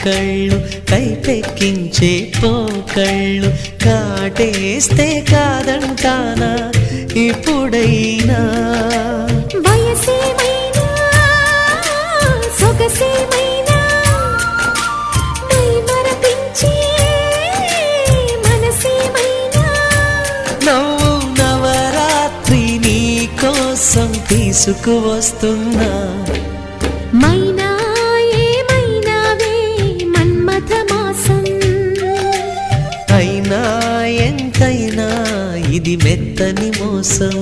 కళ్ళు కైపెక్కించే పోకళ్ళు కాటేస్తే కాదంటానా ఇప్పుడైనా వయసేమైనా సొగసేమైనా మై మరపించే మనసేమైనా నవ్వు నవరాత్రి నీ కోసం తీసుకువస్తున్నా మైనా ఏమైనావే మన్మథ మాసం అయినా ఎంతైనా ఇది మెత్తని మోసం